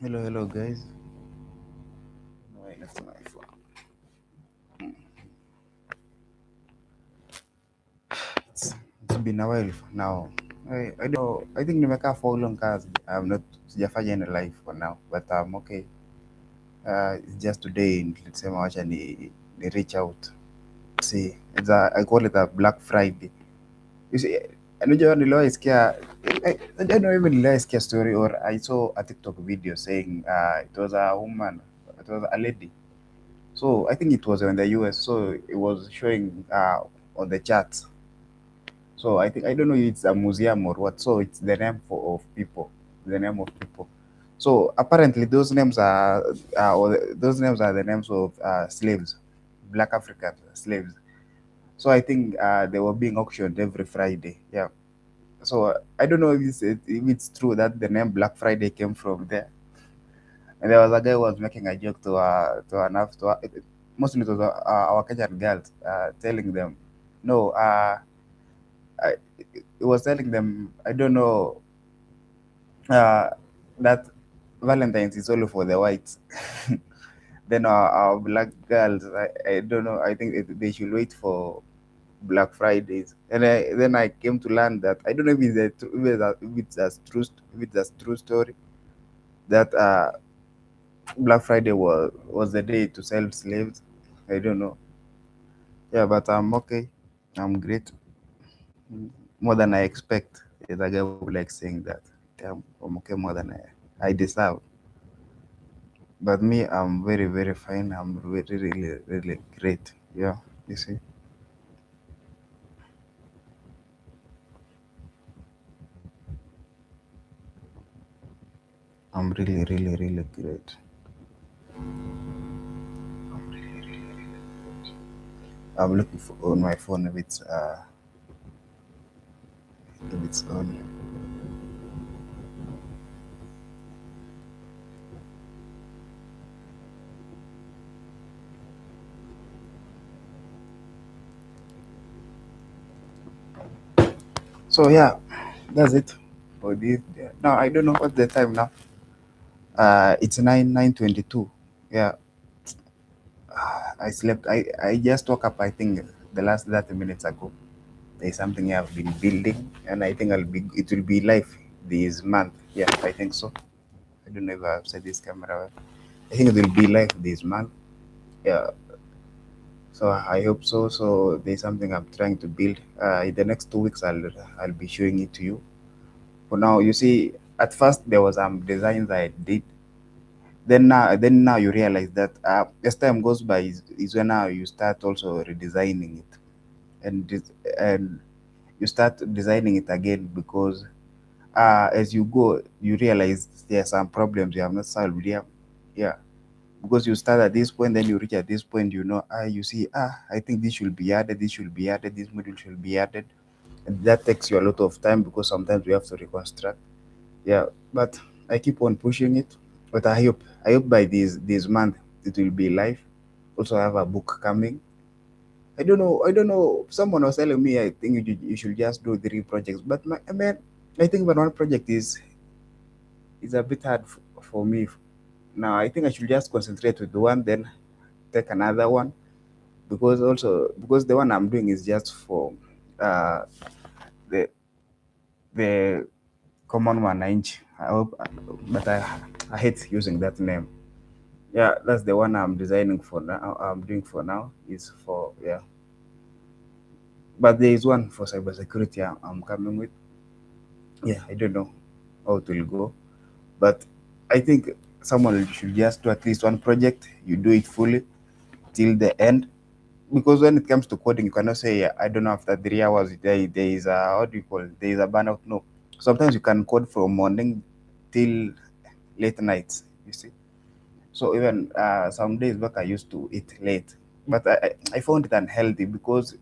Hello, hello, guys. Why that's my phone? It's been a while now. I don't know. I think nimekaa for long cause I'm not sijafanya any life for now, but I'm okay. It's just today nilisema wacha ni reach out. See, I call it a Black Friday. You see, unajua niliwaisikia I don't know even niliwaisikia story or I saw a TikTok video saying it was a woman, it was a lady. So I think it was in the US. So it was showing on the charts. So I think I don't know if it's a museum or what. So it's the name of people, the name of people. So apparently those names are those names are the names of slaves, Black African slaves. So I think they were being auctioned every Friday. Yeah. So I don't know if it's true that the name Black Friday came from there. And there was a guy who was making a joke mostly to our Kenyan girls, telling them, no, I, he was telling them, I don't know, uh, that Valentine's is only for the whites. Then our black girls, I don't know, I think they should wait for Black Fridays. And then I came to learn that I don't know if it's a true story that Black Friday was the day to sell slaves. I don't know. Yeah, but I'm okay. I'm great. More than I expect. There's a guy who likes saying that. Yeah, I'm okay more than I deserve. But me, I'm very, very fine. I'm really, really, really great. Yeah, you see, I'm really, really, really great. I'm really, really, really great. I'm looking for on my phone if it's on. So yeah, that's it for this. Yeah. Now I don't know what's the time now. It's 9:22. Yeah, I slept. I just woke up. I think the last 30 minutes ago. There's something I've been building, and I think It will be live this month. Yeah, I think so. I don't know if I've set this camera well. I think it will be live this month. Yeah. So I hope so. So there's something I'm trying to build. In the next 2 weeks, I'll be showing it to you. For now, you see, at first there was designs I did. Then now you realize that as time goes by is when now you start also redesigning it, and you start designing it again because as you go, you realize there are some problems you have not solved. Yeah, yeah. Because you start at this point, then you reach at this point. You see, I think this should be added. This should be added. This module should be added, and that takes you a lot of time because sometimes we have to reconstruct. Yeah, but I keep on pushing it. But I hope by this month it will be live. Also, I have a book coming. I don't know. Someone was telling me I think you should just do 3 projects, but I mean, I think that one project is a bit hard for me now. I think I should just concentrate with the one, then take another one because the one I'm doing is just for uh, the the common wananchi. I hope, but I hate using that name. Yeah, that's the one I'm designing for now. I'm doing for now is for yeah, but there is one for cybersecurity I'm coming with. Yeah, I don't know how it will go, but I think someone should just do at least one project. You do it fully till the end because when it comes to coding, you cannot say, "Yeah, I don't know, after 3 hours there is a what do you call it? There is a burnout." No, sometimes you can code from morning till late nights. You see, so even some days back I used to eat late, but I found it unhealthy because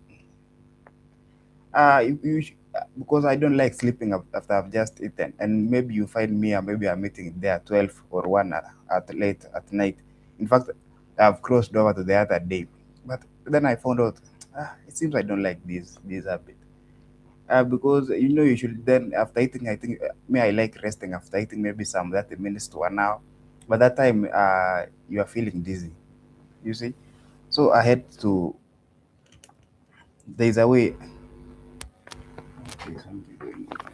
because I don't like sleeping after I've just eaten, and maybe you find me, or maybe I'm eating there at 12 or 1 at late at night. In fact, I've crossed over to the other day, but then I found out it seems I don't like this habit. Because you should then after eating, I think me I like resting after eating maybe some 30 minutes to 1 hour. But that time, you are feeling dizzy. You see, so I had to. There's a way. Okay, something going on.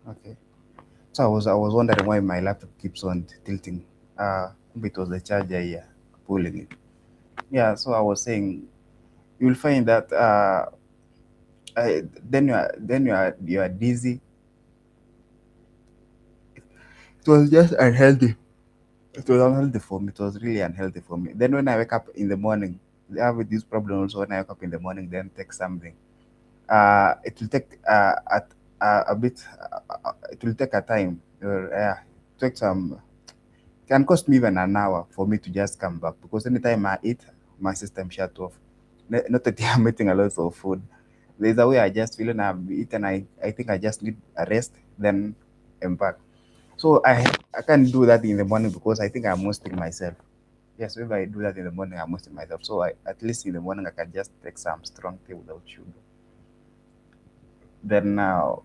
Okay. So I was wondering why my laptop keeps on tilting. Maybe it was the charger here pulling it. Yeah. So I was saying you will find that then you are dizzy. It was just unhealthy. It was unhealthy for me. It was really unhealthy for me. Then when I wake up in the morning, I have this problem also. When I wake up in the morning, then take something. It will take a bit. It will take a time. Take some. Can cost me even an hour for me to just come back because anytime I eat, my system shut off. Not that I'm eating a lot of food. There's a way I just feel and I've eaten. I think I just need a rest. Then I'm back. So I can't do that in the morning because I think I'm wasting myself. Yes, if I do that in the morning, I'm wasting myself. So at least in the morning, I can just take some strong tea without sugar. Then now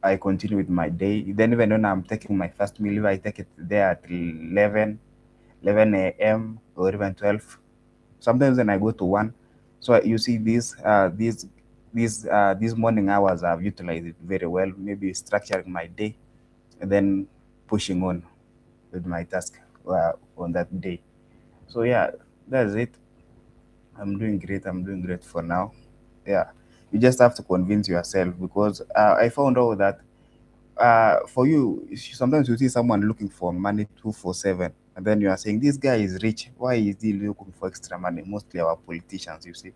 I continue with my day. Then even when I'm taking my first meal, if I take it there at 11 a.m. or even 12. Sometimes when I go to one. So you see these morning hours I've utilized it very well. Maybe structuring my day and then pushing on with my task on that day. So yeah, that's it. I'm doing great. I'm doing great for now. Yeah, you just have to convince yourself because I found out that for you, sometimes you see someone looking for money 247, and then you are saying this guy is rich. Why is he looking for extra money? Mostly our politicians, you see.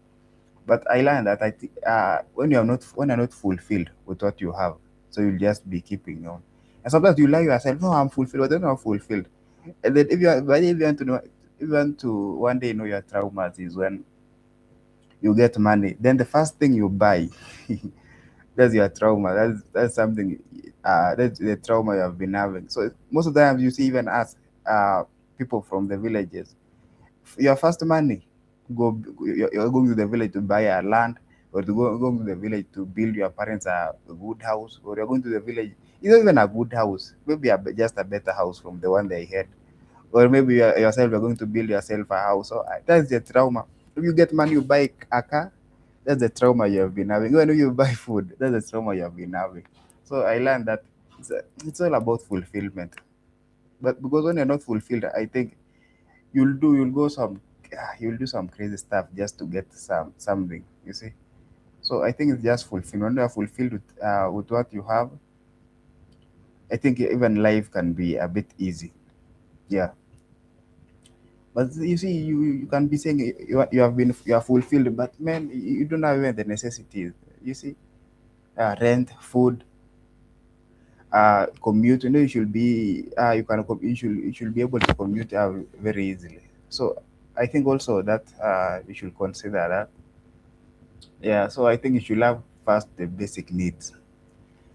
But I learned that when you're not fulfilled with what you have, so you'll just be keeping on. And sometimes you lie yourself, no, I'm fulfilled, but then I'm not fulfilled. And then if you want to know, if you want to one day know your traumas is when you get money, then the first thing you buy, that's your trauma. That's something. That's the trauma you have been having. So most of the times you see even us, people from the villages, your first money, you're going to the village to buy a land, or going to the village to build your parents a good house, or you're going to the village. It's not even a good house, maybe just a better house from the one they had, or maybe yourself you're going to build yourself a house. So that's the trauma. If you get money, you buy a car. That's the trauma you have been having. When you buy food, that's the trauma you have been having. So I learned that it's all about fulfillment. But because when you're not fulfilled, I think you'll do some crazy stuff just to get something. You see. So I think it's just fulfilled. When you're fulfilled with what you have, I think even life can be a bit easy. Yeah. But you see, you can be saying you are fulfilled, but man, you don't have even the necessities. You see, rent, food, commute. You should be you should be able to commute very easily. So I think also that you should consider that. Yeah. So I think you should have first the basic needs.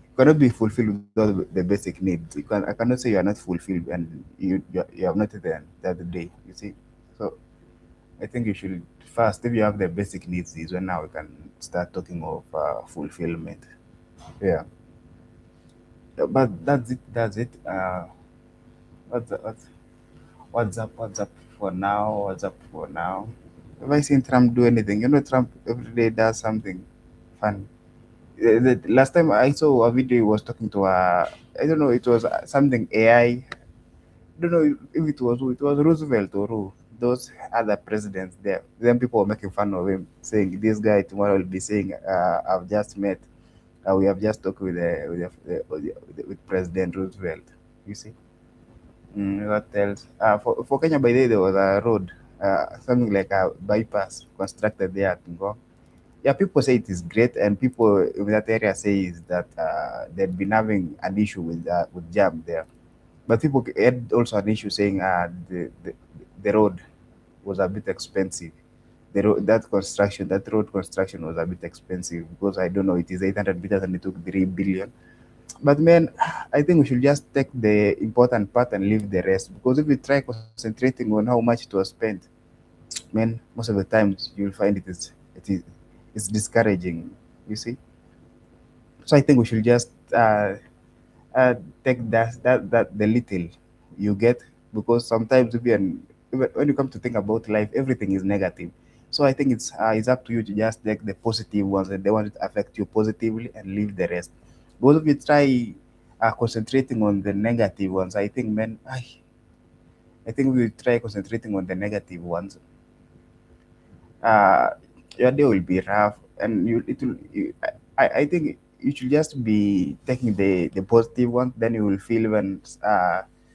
You cannot be fulfilled without the basic needs. I cannot say you are not fulfilled and you have not eaten the other day. You see. So I think you should first, if you have the basic needs, is when now we can start talking of fulfillment. Yeah. But that's it. That's it. What's, what's what's up for now? What's up for now? Have I seen Trump do anything? Trump every day does something fun. The last time I saw a video, he was talking to I don't know, it was something AI. Don't know if it was who. It was Roosevelt or who. Those other presidents there. Then people were making fun of him, saying this guy tomorrow will be saying, "I've just met. We have just talked with President Roosevelt." You see. What else? For Kenya, by the way, there was a road, something like a bypass constructed there at Ngong. Yeah, people say it is great, and people in that area say is that they've been having an issue with jam there. But people had also an issue saying the road was a bit expensive. That road construction was a bit expensive because I don't know, it is 800 meters and it took 3 billion. But man, I think we should just take the important part and leave the rest because if we try concentrating on how much it was spent, man, most of the times you'll find it's discouraging. You see, so I think we should just uh, take that the little you get, because sometimes even when you come to think about life, everything is negative. So I think it's up to you to just take the positive ones and the ones that affect you positively and leave the rest. Because if you try concentrating on the negative ones, I think, man, I think if you try concentrating on the negative ones, uh, your day will be rough, and I think you should just be taking the positive one, then you will feel even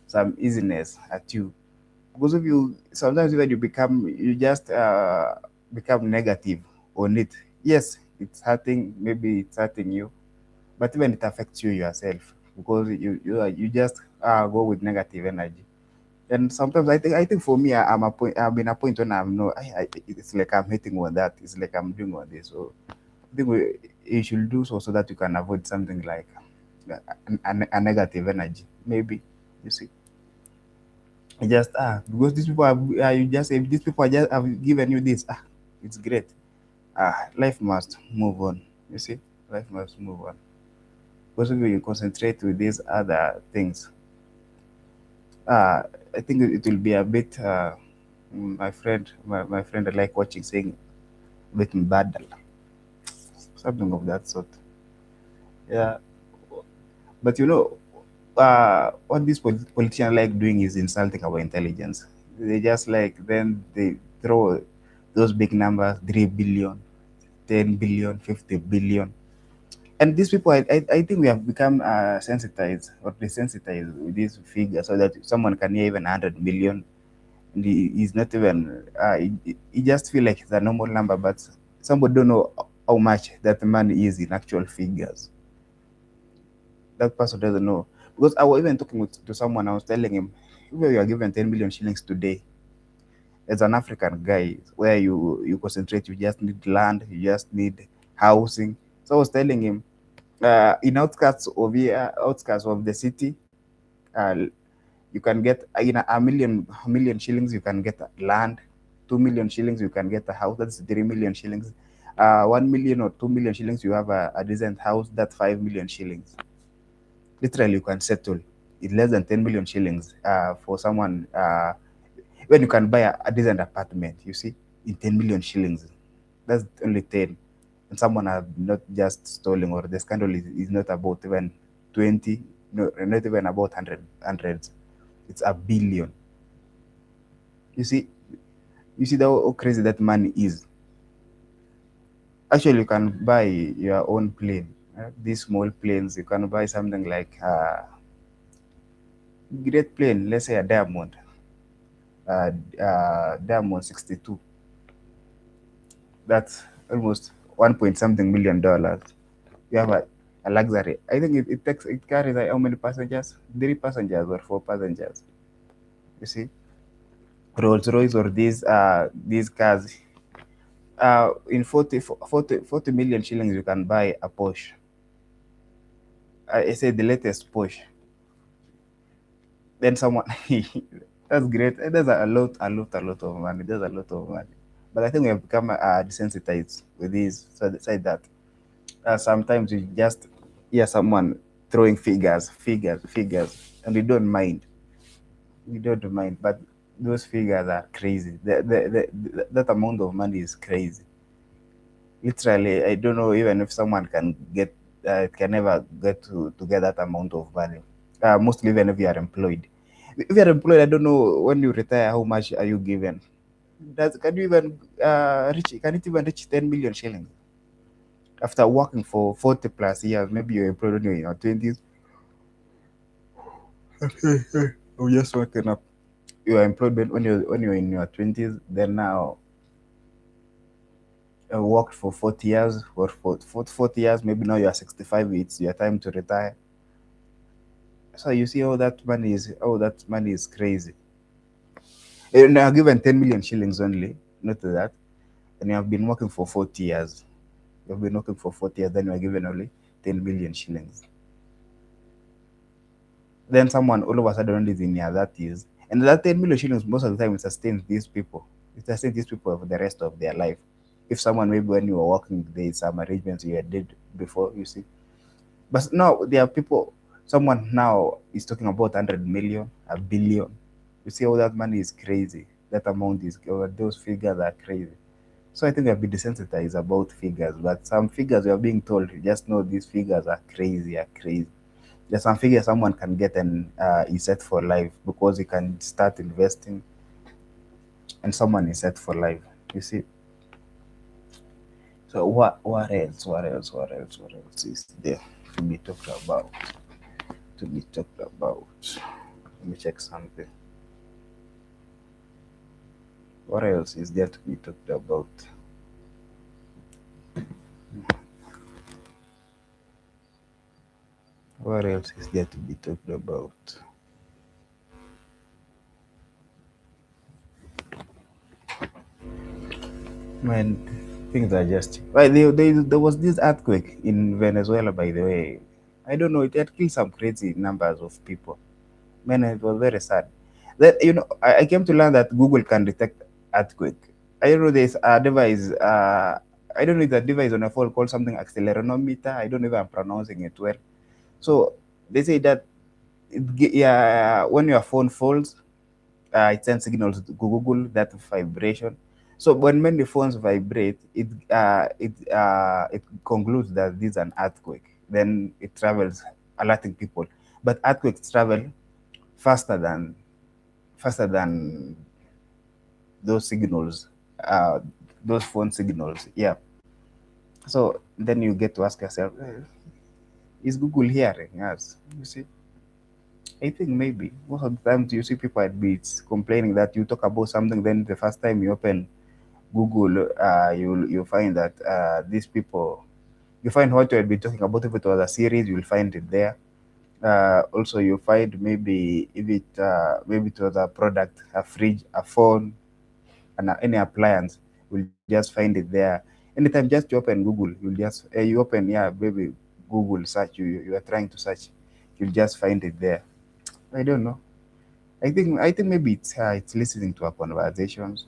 some easiness at you. Because if you sometimes when you just become negative on it, yes, it's hurting, maybe it's hurting you, but even it affects you yourself, because you just go with negative energy. And sometimes I think for me, I'm in a point when I'm no, it's like I'm hitting on that. It's like I'm doing on this. So I think you should do so that you can avoid something like a negative energy. Maybe, you see, you just because these people have you just if these people are just have given you this, it's great. Life must move on. You see, life must move on. Because if you concentrate with these other things, uh, I think it will be a bit. My friend, I like watching saying bit badal, something of that sort. Yeah, but what these politicians like doing is insulting our intelligence. They just like then they throw those big numbers, 3 billion, 10 billion, 50 billion. And these people, I think we have become sensitized or desensitized with these figures, so that someone can hear even 100 million, and he's not even he just feel like it's a normal number, but somebody don't know how much that money is in actual figures. That person doesn't know, because I was even talking to someone. I was telling him, if you are given 10 million shillings today as an African guy, where you concentrate, you just need land, you just need housing. So I was telling him, in outskirts of the city, uh, you can get in a million shillings you can get land, 2 million shillings you can get a house, that's 3 million shillings. 1 million or 2 million shillings you have a decent house, that's 5 million shillings. Literally you can settle in less than 10 million shillings for someone, when you can buy a decent apartment, you see, in 10 million shillings. That's only 10. And someone have not just stolen, or the scandal is not about even 20, no, not even about hundreds. It's a billion. You see you see how crazy that money is. Actually, you can buy your own plane. These small planes, you can buy something like great plane, let's say a Diamond 62. That's almost one point something million dollars. You have a luxury. I think it carries how many passengers? 3 passengers or 4 passengers. You see, Rolls Royce or these cars. In 40 million shillings, you can buy a Porsche. I say the latest Porsche. Then someone, that's great. There's a lot of money. There's a lot of money. But I think we have become desensitized with this. So they say that sometimes you just hear someone throwing figures, and we don't mind. We don't mind. But those figures are crazy. That amount of money is crazy. Literally, I don't know even if someone can never get to get that amount of money. Mostly even if you are employed. If you are employed, I don't know when you retire how much are you given. Can it even reach 10 million shillings after working for 40 plus years? Maybe you're employed when you're in your 20s. Oh, just waking up. You are employed when you're in your 20s. Then now worked for 40 years or for 40 years. Maybe now you are 65. It's your time to retire. So you see how that money is crazy. And you are given 10 million shillings only, not that, and you have been working for 40 years. You've been working for 40 years, then you are given only 10 million shillings. Then someone all of a sudden is in their 30s, and that 10 million shillings most of the time it sustains these people. It sustains these people for the rest of their life. if someone maybe when you were working, there's some arrangements you had did before, you see. But now there are people. Someone now is talking about 100 million, a billion. You see, all that money is crazy. That amount is, or those figures are crazy. So I think we have been desensitized about figures, but some figures we are being told, just know these figures are crazy, are crazy. There's some figures someone can get and is set for life because he can start investing, and someone is set for life. You see. So what else? What else? What else? What else is there to be talked about? To be talked about. Let me check something. What else is there to be talked about? What else is there to be talked about? Man, things are just right. There was this earthquake in Venezuela, by the way. I don't know. It had killed some crazy numbers of people. Man, it was very sad. That I came to learn that Google can detect earthquake. I don't know there's a device. I don't know if that device on a phone called something accelerometer. I don't know if I'm pronouncing it well. So they say that yeah, when your phone falls, it sends signals to Google that vibration. So when many phones vibrate, it concludes that this is an earthquake. Then it travels, alerting people. But earthquakes travel faster than faster than those signals, uh, those phone signals. Yeah. So then you get to ask yourself, is Google hearing us? You see, I think maybe most of the times you see people at beats complaining that you talk about something, then the first time you open Google, you find that these people, you find what you'll be talking about. If it was a series, you'll find it there. Also, you find maybe if maybe it was a product, a fridge, a phone, and any appliance, you'll just find it there. Anytime, just you open Google, you'll just you open, yeah, maybe Google search. You are trying to search, you'll just find it there. I don't know. I think maybe it's listening to our conversations.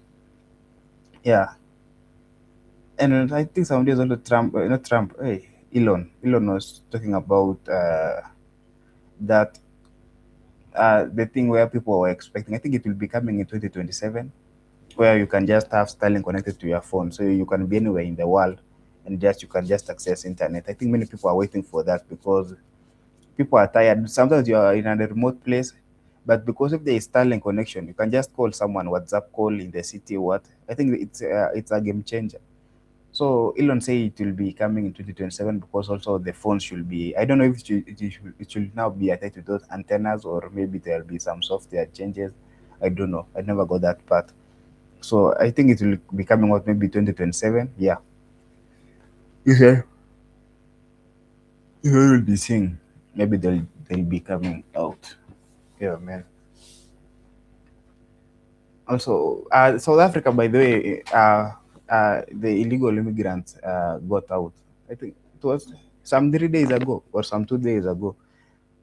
Yeah. And I think some days also Trump, not Trump, hey, Elon was talking about that the thing where people were expecting. I think it will be coming in 2027, where you can just have Starlink connected to your phone, so you can be anywhere in the world, and just you can just access internet. I think many people are waiting for that because people are tired. Sometimes you are in a remote place, but because if there is Starlink connection, you can just call someone WhatsApp call in the city. What I think it's a game changer. So Elon say it will be coming in 2027 because also the phone should be. I don't know if it should now be attached to those antennas or maybe there'll be some software changes. I don't know. I never got that part. So I think it will be coming out maybe 2027. Yeah. Okay. You will be seeing. Maybe they'll be coming out. Yeah, man. Also, South Africa, by the way, the illegal immigrants got out. I think it was some 3 days ago or some 2 days ago.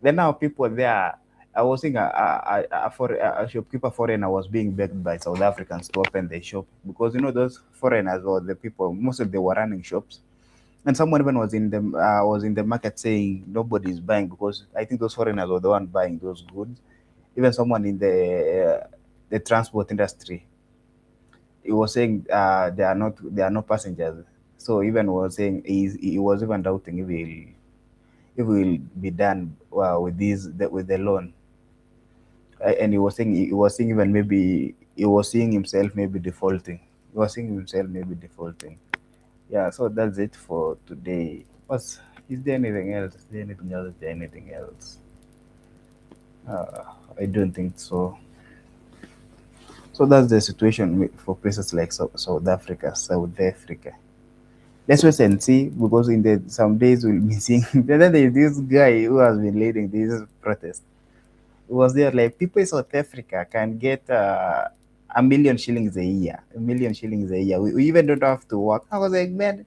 Then now people there, I was seeing a shopkeeper foreigner was being begged by South Africans to open their shop because those foreigners or the people, most of them were running shops. And someone even was in the market saying nobody is buying because I think those foreigners were the one buying those goods. Even someone in the transport industry, he was saying there are no passengers. So even was saying he was even doubting if it will be done with with the loan. And he was saying even maybe he was seeing himself maybe defaulting. He was seeing himself maybe defaulting. Yeah, so that's it for today. Is there anything else? Is there anything else? Is there anything else? Uh, I don't think so. So that's the situation for places like South Africa, South Africa. Let's wait and see because in the some days we'll be seeing. Then there's this guy who has been leading this protest. It was there like people in South Africa can get a million shillings a year. A million shillings a year. We even don't have to work. I was like, man,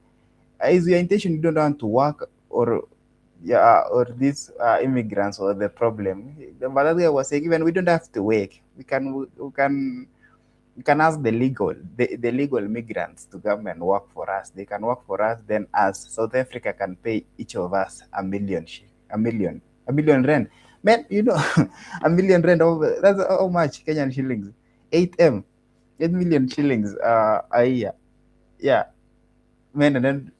is your intention you don't want to work or yeah, or these immigrants or the problem? But that guy was saying even we don't have to work. We can You can ask the legal migrants to come and work for us. They can work for us, then us, South Africa can pay each of us a million rand. Man, you know, a million rand over, that's how much Kenyan shillings? 8M, 8 million shillings a year. Yeah, man, and then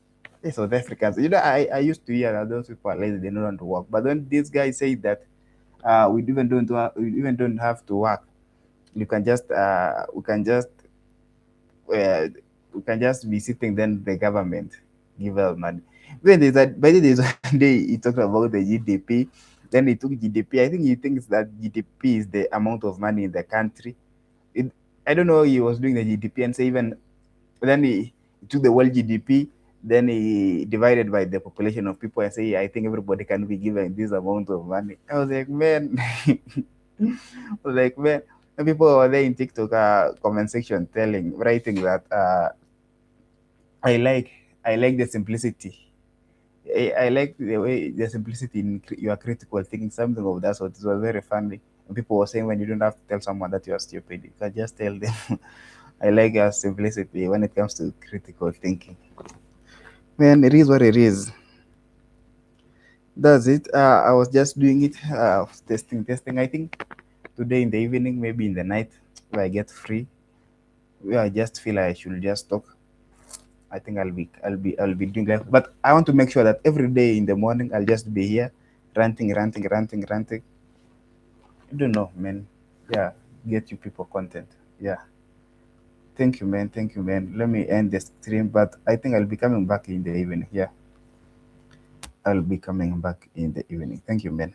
South Africans. You know, I used to hear that those people are lazy, they don't want to work. But when these guys say that we even don't have to work, you can just uh, we can just be sitting, then the government give us money. When there's that, by the way, there's one day he talked about the GDP, then he took GDP. I think he thinks that GDP is the amount of money in the country. It, I don't know, he was doing the GDP and say even then he took the world GDP, then he divided by the population of people and say, I think everybody can be given this amount of money. I was like, man, I was like, man. And people were there in TikTok comment section writing that I like I like the simplicity. I like the way the simplicity in your critical thinking, something of that sort. It was very funny. And people were saying when you don't have to tell someone that you are stupid, you can just tell them. I like your simplicity when it comes to critical thinking. Man, it is what it is. That's it. I was just doing it, testing. I think today in the evening, maybe in the night, if I get free, I just feel I should just talk. I think I'll be doing that. But I want to make sure that every day in the morning I'll just be here, ranting. I don't know, man. Yeah, get you people content. Yeah. Thank you, man. Thank you, man. Let me end the stream, but I think I'll be coming back in the evening. Yeah, I'll be coming back in the evening. Thank you, man.